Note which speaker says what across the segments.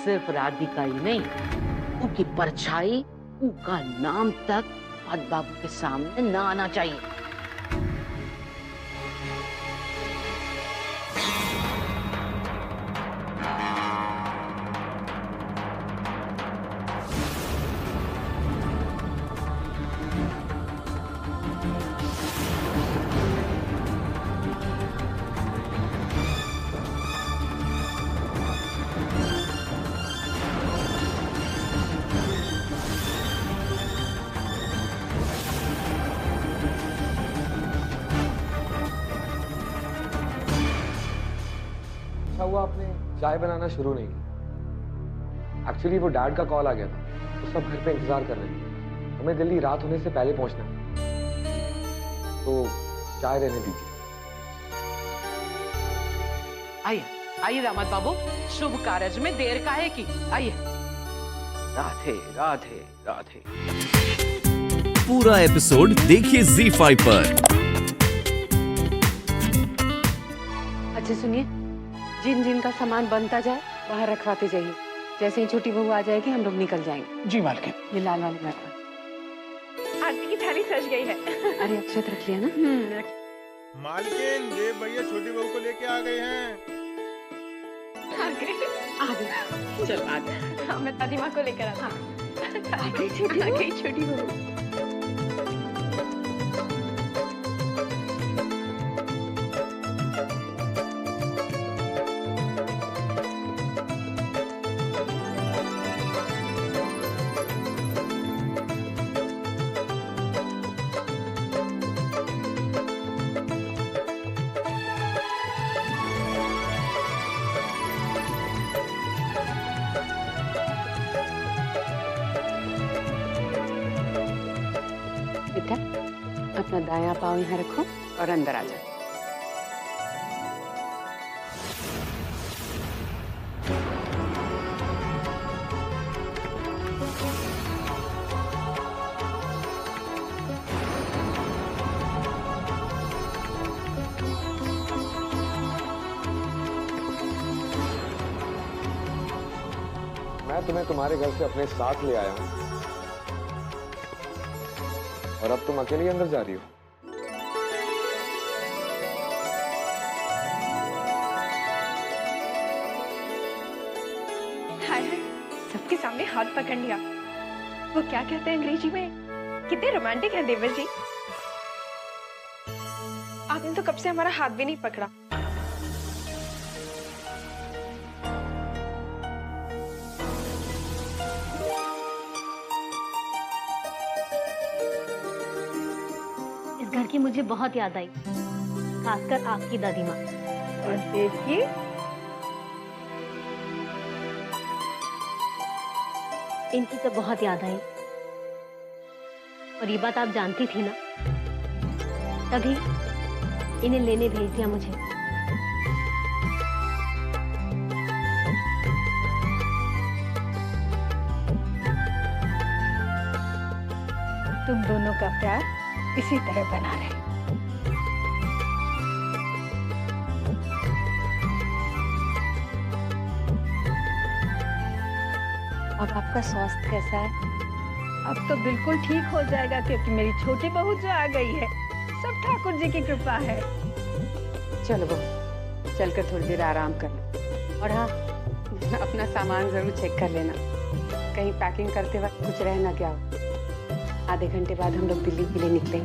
Speaker 1: सिर्फ राधिका ही नहीं, उनकी परछाई, उनका नाम तक फहद बाबू के सामने ना आना चाहिए।
Speaker 2: हुआ आपने चाय बनाना शुरू नहीं की। एक्चुअली वो डैड का कॉल आ गया था, तो सब घर पे इंतजार कर रहे थे। हमें दिल्ली रात होने से पहले पहुंचना है, तो चाय रहने दीजिए।
Speaker 1: आइए आइए दामाद बाबू, शुभ कार्य में देर काहे की, आइए। राधे राधे राधे।
Speaker 3: पूरा एपिसोड देखिए ZEE5 पर।
Speaker 4: अच्छा सुनिए, जिन जिन का सामान बनता जाए बाहर रखवाते जाइए। जैसे ही छोटी बहू आ जाएगी हम लोग निकल जाएंगे।
Speaker 5: जी मालकिन।
Speaker 4: ये लाल वाले में रखवा।
Speaker 6: आरती की थाली सज गई है।
Speaker 4: अरे अक्षत रख लिया ना?
Speaker 7: मालकिन, देव भैया छोटी बहू को लेके आ गए हैं।
Speaker 6: आ गए।
Speaker 4: चल आ गए।
Speaker 6: हाँ, मैं दादी माँ को लेकर आता हूँ। आ गई छोटी बहू।
Speaker 4: बेटा अपना दायां पाँव यहाँ रखो और अंदर आ जाओ।
Speaker 2: मैं तुम्हें तुम्हारे घर से अपने साथ ले आया हूँ, और अब तुम अकेले अंदर जा रही हो।
Speaker 6: हाय हाय, सबके सामने हाथ पकड़ लिया। वो क्या कहते हैं अंग्रेजी में? कितने रोमांटिक हैं देवर जी। आपने तो कब से हमारा हाथ भी नहीं पकड़ा।
Speaker 8: इस घर की मुझे बहुत याद आई, खासकर आपकी दादी माँ।
Speaker 6: और देखिए,
Speaker 8: इनकी तो बहुत याद आई, और ये बात आप जानती थी ना, तभी इन्हें लेने भेज दिया मुझे।
Speaker 6: तुम दोनों का प्यार इसी तरह बना रहे।
Speaker 4: अब आपका स्वास्थ्य कैसा है?
Speaker 6: अब तो बिल्कुल ठीक हो जाएगा, क्योंकि मेरी छोटी बहू जो आ गई है। सब ठाकुर जी की कृपा है।
Speaker 4: चलो बहू, चलकर थोड़ी देर आराम कर लो। और हाँ, अपना सामान जरूर चेक कर लेना, कहीं पैकिंग करते वक्त कुछ रह ना गया हो। आधे घंटे बाद हम लोग दिल्ली के लिए निकले।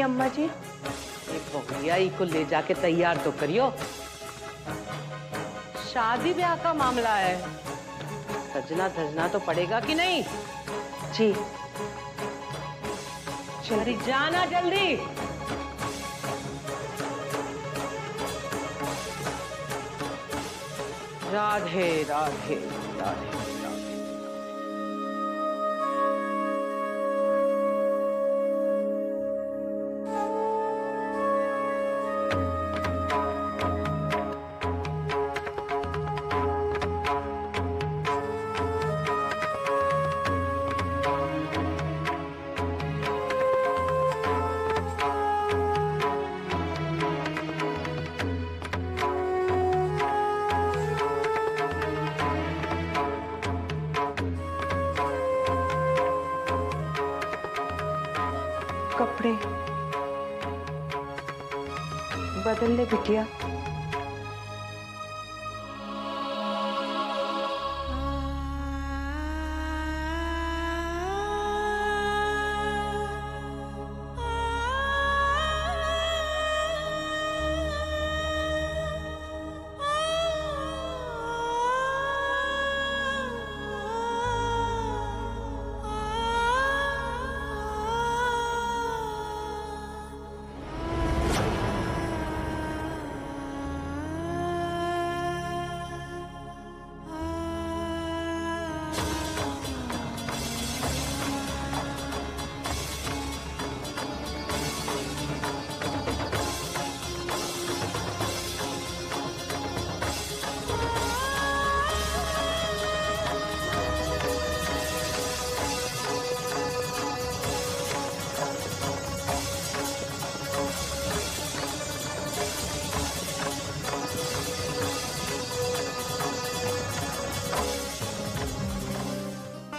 Speaker 6: अम्मा जी।
Speaker 1: एक बहुरियाई को ले जाके तैयार तो करियो, शादी ब्याह का मामला है, सजना धजना तो पड़ेगा कि नहीं?
Speaker 6: जी
Speaker 1: अरे जाना जल्दी। राधे राधे राधे राधे।
Speaker 6: कपड़े बदल ले बिटिया।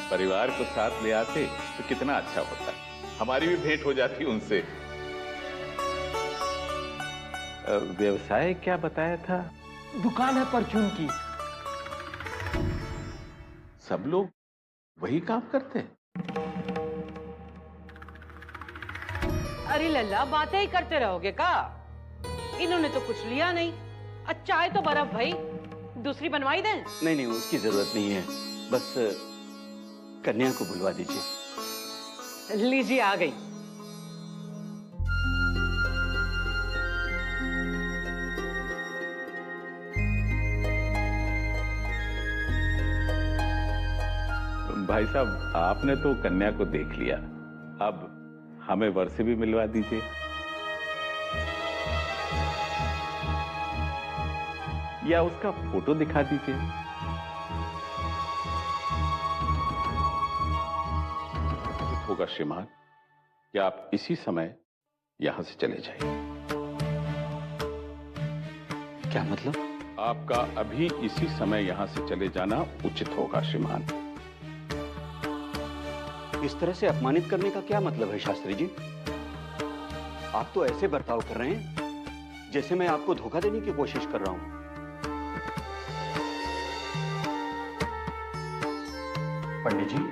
Speaker 5: परिवार को साथ ले आते तो कितना अच्छा होता, हमारी भी भेंट हो जाती उनसे। व्यवसाय क्या बताया था?
Speaker 2: दुकान है परचून की।
Speaker 5: सब लोग वही काम करते हैं?
Speaker 1: अरे लल्ला, बातें ही करते रहोगे का? इन्होंने तो कुछ लिया नहीं। अच्छा है तो बर्फ भाई दूसरी बनवाई दें?
Speaker 9: नहीं नहीं, उसकी जरूरत नहीं है, बस कन्या को बुलवा दीजिए।
Speaker 1: लीजिए आ गई।
Speaker 5: भाई साहब, आपने तो कन्या को देख लिया, अब हमें वर से भी मिलवा दीजिए। या उसका फोटो दिखा दीजिए। होगा श्रीमान कि आप इसी समय यहां से चले जाइए।
Speaker 9: क्या मतलब?
Speaker 5: आपका अभी इसी समय यहां से चले जाना उचित होगा श्रीमान।
Speaker 9: इस तरह से अपमानित करने का क्या मतलब है शास्त्री जी? आप तो ऐसे बर्ताव कर रहे हैं जैसे मैं आपको धोखा देने की कोशिश कर रहा हूं। पंडित जी,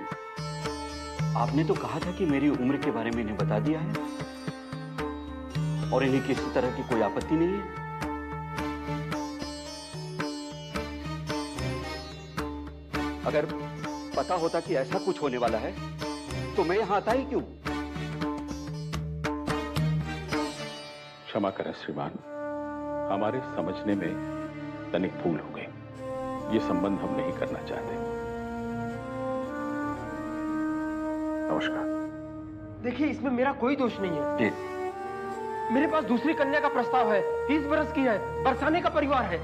Speaker 9: आपने तो कहा था कि मेरी उम्र के बारे में इन्हें बता दिया है और इन्हें किसी तरह की कोई आपत्ति नहीं है। अगर पता होता कि ऐसा कुछ होने वाला है तो मैं यहां आता ही क्यों?
Speaker 5: क्षमा करें श्रीमान, हमारे समझने में तनिक भूल हो गई। ये संबंध हम नहीं करना चाहते। नमस्कार।
Speaker 2: देखिए, इसमें मेरा कोई दोष नहीं है।
Speaker 9: जी।
Speaker 2: मेरे पास दूसरी कन्या का प्रस्ताव है, 30 बरस की है, बरसाने का परिवार है।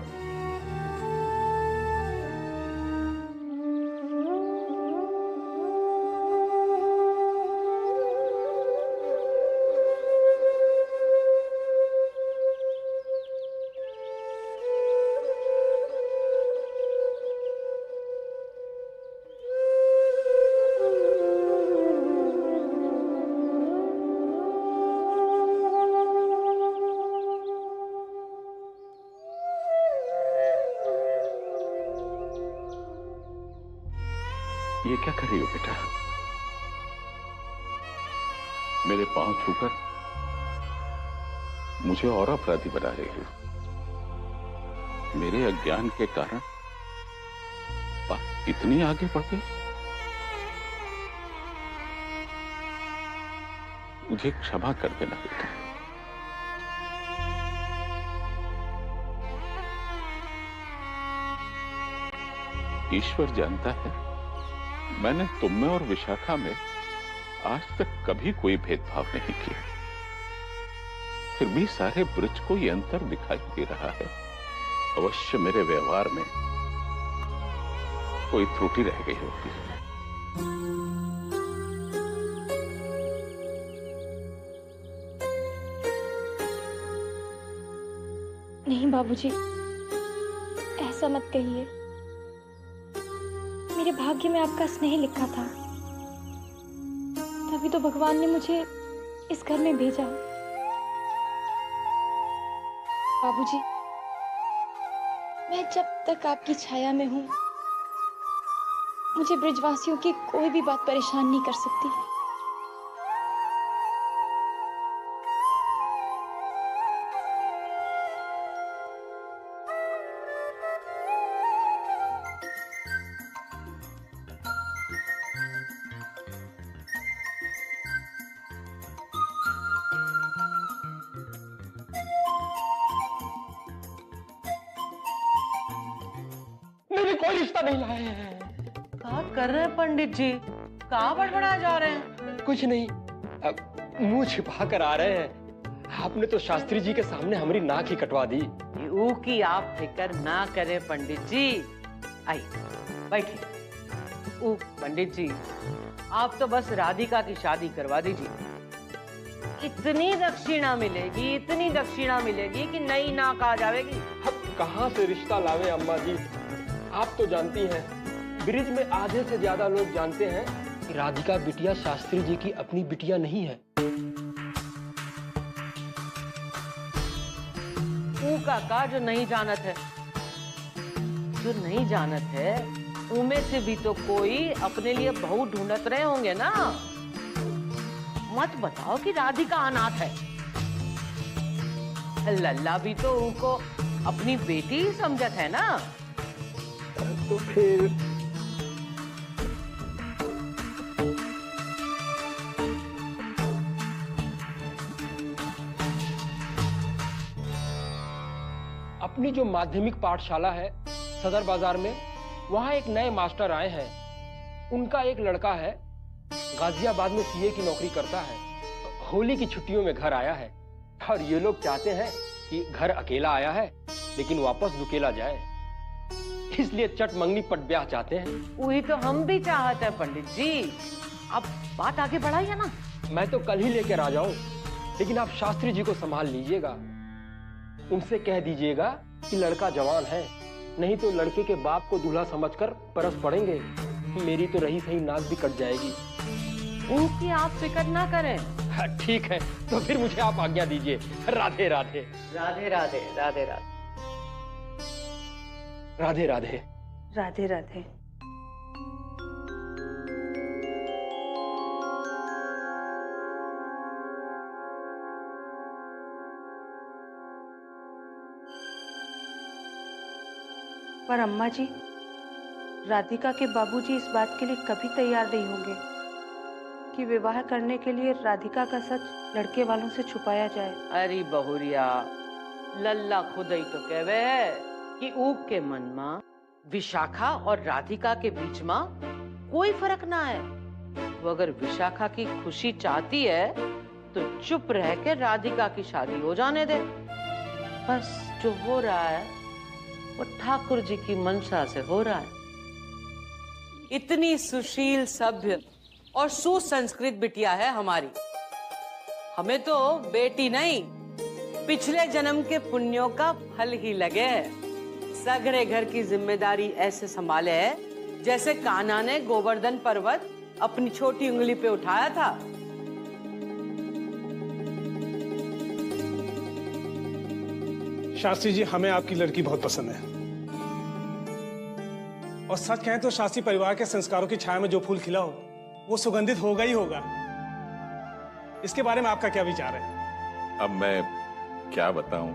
Speaker 5: ये क्या कर रही हो बेटा? मेरे पांव छूकर मुझे और अपराधी बना रही हो। मेरे अज्ञान के कारण बात इतनी आगे बढ़ गई। मुझे क्षमा कर देना बेटा। ईश्वर जानता है, मैंने तुम में और विशाखा में आज तक कभी कोई भेदभाव नहीं किया। फिर भी सारे ब्रज को ये अंतर दिखाई दे रहा है। अवश्य मेरे व्यवहार में कोई त्रुटि रह गई होगी।
Speaker 6: नहीं बाबूजी, ऐसा मत कहिए। मेरे भाग्य में आपका स्नेह लिखा था, तभी तो भगवान ने मुझे इस घर में भेजा। बाबूजी, मैं जब तक आपकी छाया में हूं, मुझे ब्रजवासियों की कोई भी बात परेशान नहीं कर सकती।
Speaker 2: मैंने कोई रिश्ता नहीं लाया है।
Speaker 1: क्या कर रहे हैं पंडित जी? कहाँ बड़बड़ा जा रहे हैं?
Speaker 2: कुछ नहीं, मुंह छिपा कर आ रहे हैं। आपने तो शास्त्री जी के सामने हमारी नाक ही कटवा दी।
Speaker 1: ऊ की आप फिक्र ना करें पंडित जी। आई बैठिए। ऊ पंडित जी, आप तो बस राधिका की शादी करवा दीजिए। इतनी दक्षिणा मिलेगी, इतनी दक्षिणा मिलेगी कि नई नाक आ जाएगी।
Speaker 2: अब कहाँ से रिश्ता लावे अम्मा जी? आप तो जानती हैं, ब्रिज में आधे से ज्यादा लोग जानते हैं कि राधिका बिटिया शास्त्री जी की अपनी बिटिया नहीं है।
Speaker 1: ऊ काका जो नहीं जानत है, जो नहीं जानत है, उनमें से भी तो कोई अपने लिए बहू ढूंढत रहे होंगे ना। मत बताओ कि राधिका अनाथ है। लल्ला भी तो उनको अपनी बेटी ही समझत है ना।
Speaker 2: तो फिर अपनी जो माध्यमिक पाठशाला है सदर बाजार में, वहां एक नए मास्टर आए हैं। उनका एक लड़का है, गाजियाबाद में सीए की नौकरी करता है। होली की छुट्टियों में घर आया है और ये लोग चाहते हैं कि घर अकेला आया है लेकिन वापस दुकेला जाए, इसलिए चट मंगनी पट ब्याह चाहते हैं।
Speaker 1: वही तो हम भी चाहते हैं पंडित जी। अब बात आगे बढ़ाइए ना।
Speaker 2: मैं तो कल ही लेकर आ जाऊं, लेकिन आप शास्त्री जी को संभाल लीजिएगा। उनसे कह दीजिएगा कि लड़का जवान है, नहीं तो लड़के के बाप को दूल्हा समझकर परस पड़ेंगे। मेरी तो रही सही नाक भी कट जाएगी।
Speaker 1: उनकी आप फिक्र ना करें।
Speaker 2: हाँ, ठीक है, तो फिर मुझे आप आज्ञा दीजिए। राधे राधे।
Speaker 1: राधे राधे। राधे राधे।
Speaker 2: राधे राधे।
Speaker 4: राधे राधे। पर अम्मा जी, राधिका के बाबूजी इस बात के लिए कभी तैयार नहीं होंगे कि विवाह करने के लिए राधिका का सच लड़के वालों से छुपाया जाए।
Speaker 1: अरे बहुरिया, लल्ला खुद ही तो कहवे है कि ऊक के मन में विशाखा और राधिका के बीच में कोई फर्क ना है। वो अगर विशाखा की खुशी चाहती है तो चुप रह के राधिका की शादी हो जाने दे। बस जो हो रहा है वो ठाकुर जी की मंशा से हो रहा है। इतनी सुशील, सभ्य और सुसंस्कृत बिटिया है हमारी। हमें तो बेटी नहीं, पिछले जन्म के पुण्यों का फल ही लगे है। सगरे घर की जिम्मेदारी ऐसे संभाले है जैसे कान्हा ने गोवर्धन पर्वत अपनी छोटी उंगली पे उठाया था।
Speaker 10: शास्त्री जी, हमें आपकी लड़की बहुत पसंद है। और सच कहें तो शास्त्री परिवार के संस्कारों की छाया में जो फूल खिला हो वो सुगंधित होगा ही होगा। इसके बारे में आपका क्या विचार है?
Speaker 5: अब मैं क्या बताऊं,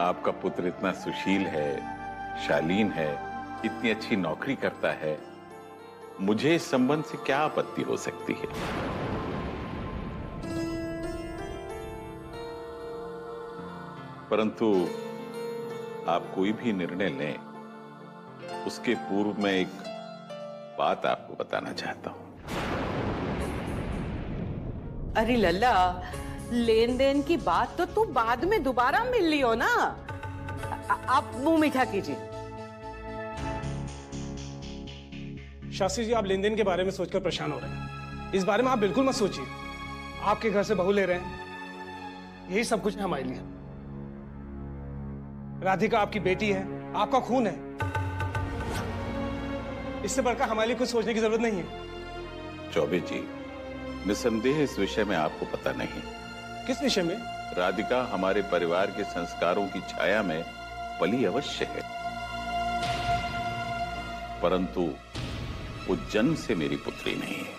Speaker 5: आपका पुत्र इतना सुशील है, शालीन है, इतनी अच्छी नौकरी करता है, मुझे इस संबंध से क्या आपत्ति हो सकती है? परंतु आप कोई भी निर्णय लें, उसके पूर्व मैं एक बात आपको बताना चाहता हूं।
Speaker 1: अरे लल्ला, लेन देन की बात तो तू बाद में दोबारा मिल लियो ना। आप मुंह मीठा कीजिए।
Speaker 10: शास्त्री जी, आप लेन देन के बारे में सोचकर परेशान हो रहे हैं। इस बारे में आप बिल्कुल मत सोचिए। आपके घर से बहू ले रहे हैं, यही सब कुछ है हमारे लिए। राधिका आपकी बेटी है, आपका खून है। इससे बढ़कर हमारे लिए कुछ सोचने की जरूरत नहीं है।
Speaker 5: चौबे जी, निसंदेह इस विषय में आपको पता नहीं।
Speaker 10: किस विषय में?
Speaker 5: राधिका हमारे परिवार के संस्कारों की छाया में पली अवश्य है, परंतु वो जन्म से मेरी पुत्री नहीं है।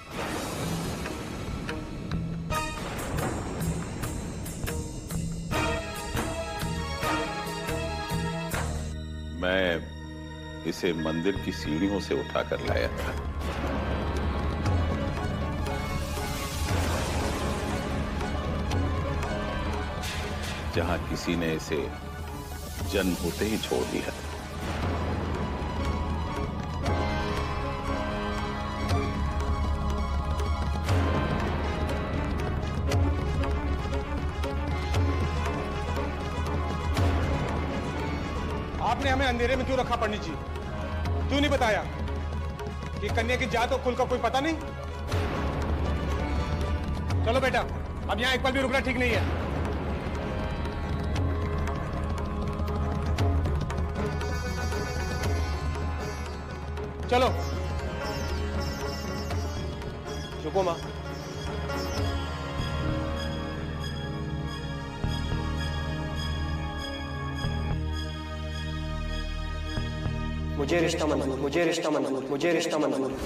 Speaker 5: मैं इसे मंदिर की सीढ़ियों से उठाकर लाया था। जहां किसी ने इसे जन्म होते ही छोड़ दिया था।
Speaker 10: आपने हमें अंधेरे में क्यों रखा पंडित जी? क्यों नहीं बताया कि कन्या की जात और कुल का कोई पता नहीं? चलो बेटा, अब यहाँ एक पल भी रुकना ठीक नहीं है। चलो रुको मां।
Speaker 11: मुझे रिश्ता मंजूर, मुझे रिश्ता मंजूर, मुझे रिश्ता मंजूर।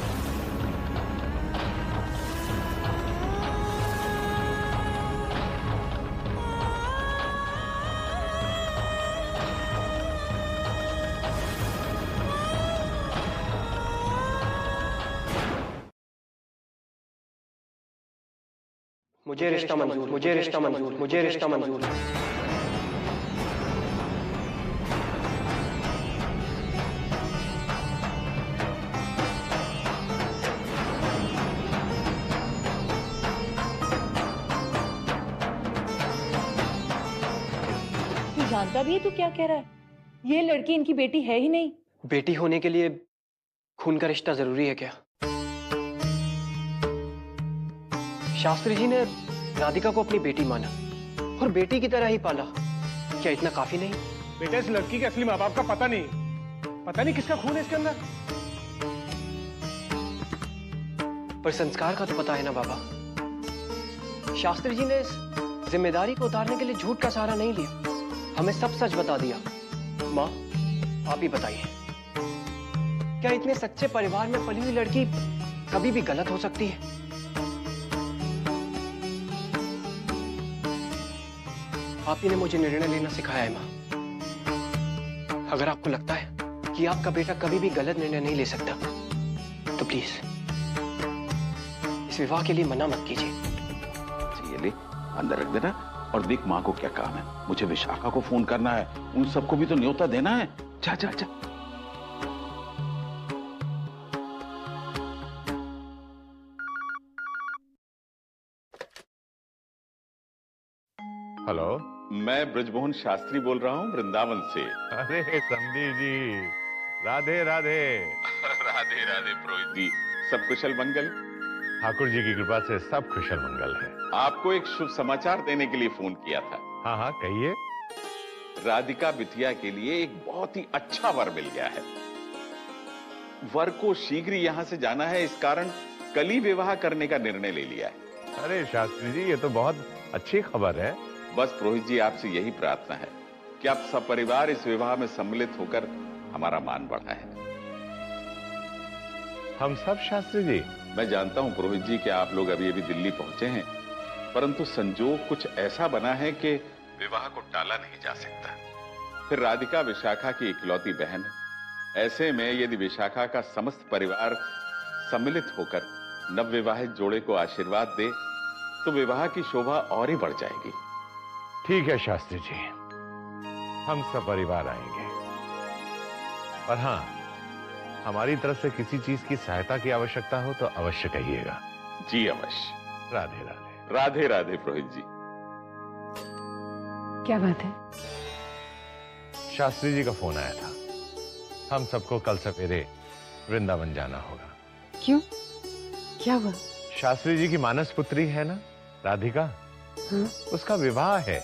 Speaker 11: मुझे रिश्ता मंजूर, मुझे रिश्ता मंजूर, मुझे रिश्ता मंजूर।
Speaker 12: तू जानता भी है तू क्या कह रहा है? ये लड़की इनकी बेटी है ही नहीं।
Speaker 11: बेटी होने के लिए खून का रिश्ता जरूरी है क्या? शास्त्री जी ने राधिका को अपनी बेटी माना और बेटी की तरह ही पाला। क्या इतना काफी नहीं?
Speaker 10: बेटा, इस लड़की के असली माँ बाप का पता नहीं किसका खून है इसके अंदर।
Speaker 11: पर संस्कार का तो पता है ना बाबा। शास्त्री जी ने इस जिम्मेदारी को उतारने के लिए झूठ का सहारा नहीं लिया, हमें सब सच बता दिया। माँ, आप ही बताइए, क्या इतने सच्चे परिवार में पली हुई लड़की कभी भी गलत हो सकती है? आप ही ने मुझे निर्णय लेना सिखाया है माँ। अगर आपको लगता है कि आपका बेटा कभी भी गलत निर्णय नहीं ले सकता, तो प्लीज इस विवाह के लिए मना मत कीजिए।
Speaker 5: ये ले, अंदर रख देना और देख माँ को क्या काम है। मुझे विशाखा को फोन करना है, उन सबको भी तो न्योता देना है। जा जा जा।
Speaker 7: हेलो,
Speaker 5: मैं ब्रजमोहन शास्त्री बोल रहा हूँ, वृंदावन से।
Speaker 7: अरे समधी जी, राधे राधे।
Speaker 5: राधे राधे पुरोहित जी, सब कुशल मंगल?
Speaker 7: ठाकुर जी की कृपा से सब कुशल मंगल है।
Speaker 5: आपको एक शुभ समाचार देने के लिए फोन किया था।
Speaker 7: हाँ हाँ, कहिए।
Speaker 5: राधिका बिटिया के लिए एक बहुत ही अच्छा वर मिल गया है। वर को शीघ्र यहाँ से जाना है, इस कारण कल ही विवाह करने का निर्णय ले लिया है।
Speaker 7: अरे शास्त्री जी, ये तो बहुत अच्छी खबर है।
Speaker 5: बस पुरोहित जी, आपसे यही प्रार्थना है कि आप सब परिवार इस विवाह में सम्मिलित होकर हमारा मान बढ़ाएं।
Speaker 7: हम सब शास्त्री जी।
Speaker 5: मैं जानता हूं पुरोहित जी कि आप लोग अभी अभी दिल्ली पहुंचे हैं, परंतु संजोग कुछ ऐसा बना है कि विवाह को टाला नहीं जा सकता। फिर राधिका विशाखा की इकलौती बहन है। ऐसे में यदि विशाखा का समस्त परिवार सम्मिलित होकर नवविवाहित जोड़े को आशीर्वाद दे तो विवाह की शोभा और ही बढ़ जाएगी।
Speaker 13: ठीक है शास्त्री जी, हम सब परिवार आएंगे। और हाँ, हमारी तरफ से किसी चीज की सहायता की आवश्यकता हो तो अवश्य कहिएगा।
Speaker 5: जी अवश्य।
Speaker 13: राधे राधे।
Speaker 5: राधे राधे पुरोहित जी।
Speaker 4: क्या बात है?
Speaker 13: शास्त्री जी का फोन आया था, हम सबको कल सवेरे वृंदावन जाना होगा।
Speaker 4: क्यों, क्या हुआ?
Speaker 13: शास्त्री जी की मानस पुत्री है ना राधिका,
Speaker 4: हाँ?
Speaker 13: उसका विवाह है।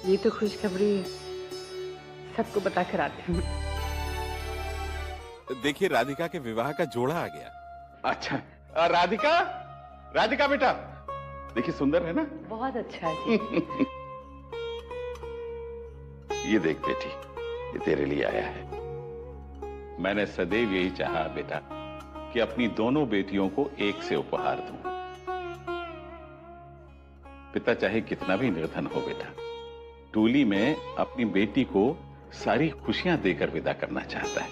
Speaker 4: ये तो खुशखबरी है, सबको बता कर आते हैं।
Speaker 5: देखिए राधिका के विवाह का जोड़ा आ गया। अच्छा राधिका, राधिका बेटा देखिए सुंदर है ना?
Speaker 4: बहुत अच्छा है जी।
Speaker 5: ये देख बेटी, ये तेरे लिए आया है। मैंने सदैव यही चाहा बेटा कि अपनी दोनों बेटियों को एक से उपहार दूं। पिता चाहे कितना भी निर्धन हो बेटा, टूली में अपनी बेटी को सारी खुशियां देकर विदा करना चाहता है।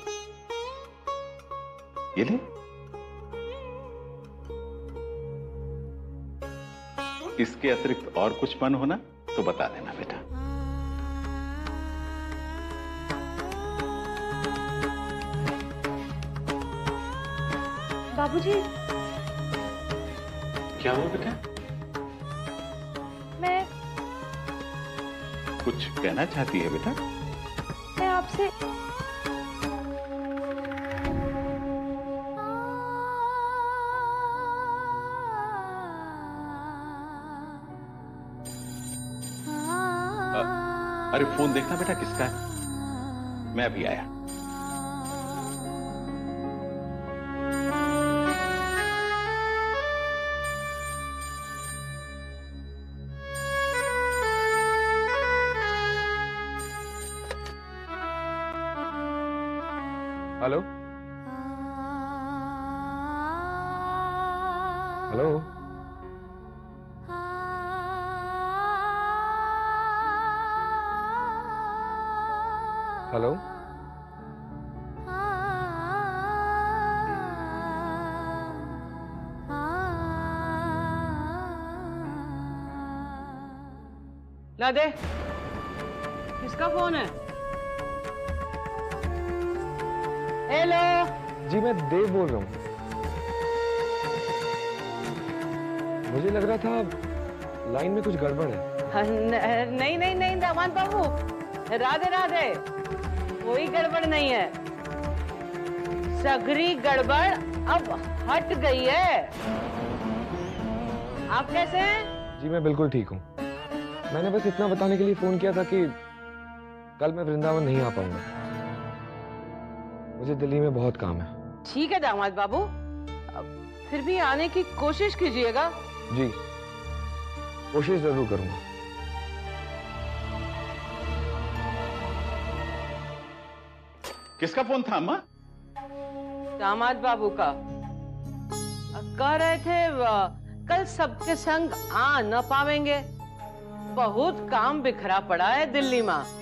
Speaker 5: ये ले, इसके अतिरिक्त और कुछ मन होना तो बता देना बेटा।
Speaker 12: बाबूजी,
Speaker 5: क्या हुआ बेटा?
Speaker 12: मैं
Speaker 5: कुछ कहना चाहती है बेटा?
Speaker 12: मैं आपसे
Speaker 5: अरे फोन देखना बेटा किसका है, मैं अभी आया।
Speaker 2: हेलो हेलो, हेलो,
Speaker 1: ला दे, किसका फोन है? हेलो
Speaker 2: जी मैं देव बोल रहा हूँ। मुझे लग रहा था लाइन में कुछ गड़बड़ है।
Speaker 1: नहीं नहीं नहीं दामाद बाबू, राधे राधे, कोई गड़बड़ नहीं है। सगरी गड़बड़ अब हट गई है। आप कैसे हैं?
Speaker 2: जी मैं बिल्कुल ठीक हूँ। मैंने बस इतना बताने के लिए फोन किया था कि कल मैं वृंदावन नहीं आ पाऊंगा, मुझे दिल्ली में बहुत काम है।
Speaker 1: ठीक है दामाद बाबू, फिर भी आने की कोशिश कीजिएगा।
Speaker 2: जी कोशिश जरूर करूंगा।
Speaker 5: किसका फोन था अम्मा?
Speaker 1: दामाद बाबू का। कह रहे थे कल सबके संग आ न पावेंगे, बहुत काम बिखरा पड़ा है दिल्ली में।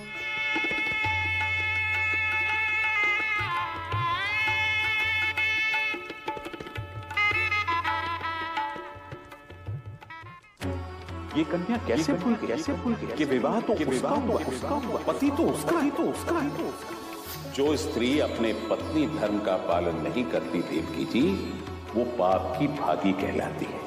Speaker 5: ये कन्या कैसे भूल गई कि विवाह तो उसका हुआ, पति तो उसका। जो स्त्री अपने पत्नी धर्म का पालन नहीं करती देवकी जी, वो पाप की भागी कहलाती है।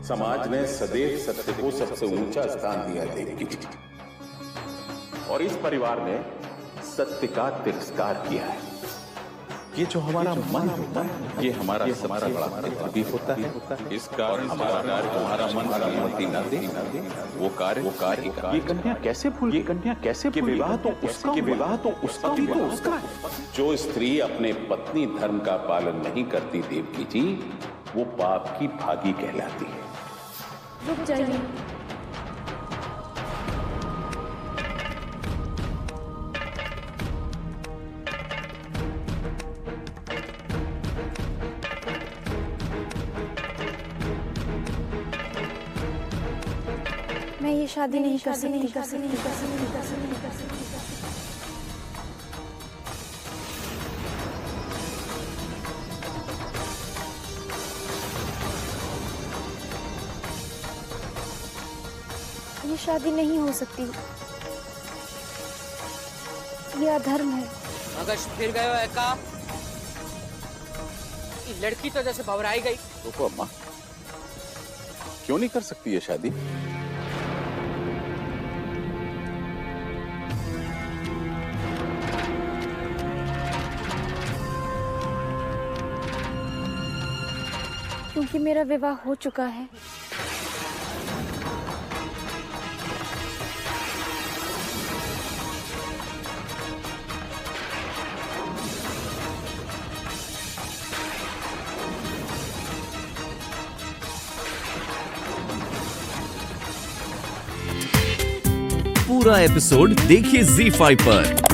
Speaker 5: समाज ने सदैव सत्य को सबसे ऊंचा स्थान दिया है देवकी जी, और इस परिवार ने सत्य का तिरस्कार किया है। ये जो हमारा मन होता है, ये हमारा सबसे बड़ा मित्र भी होता है। इस कारण हमारा कार्य हमारा मन अनुमति न दे, वो कार्य ये कन्या कैसे भूल, ये कन्या कैसे भूल, विवाह तो उसका, विवाह तो उसका भी तो उसका है। जो स्त्री अपने पत्नी धर्म का पालन नहीं करती देवकी जी, वो पाप की भागी कहलाती है।
Speaker 6: रुक जाइए, मैं ये शादी नहीं कर सकती। ये शादी नहीं हो सकती, ये अधर्म है।
Speaker 1: मगज फिर गए हो एका? ये लड़की तो जैसे भवराई गई।
Speaker 5: रुको अम्मा, क्यों नहीं कर सकती ये शादी?
Speaker 6: क्योंकि मेरा विवाह हो चुका है।
Speaker 3: पूरा एपिसोड देखिए ZEE5 पर।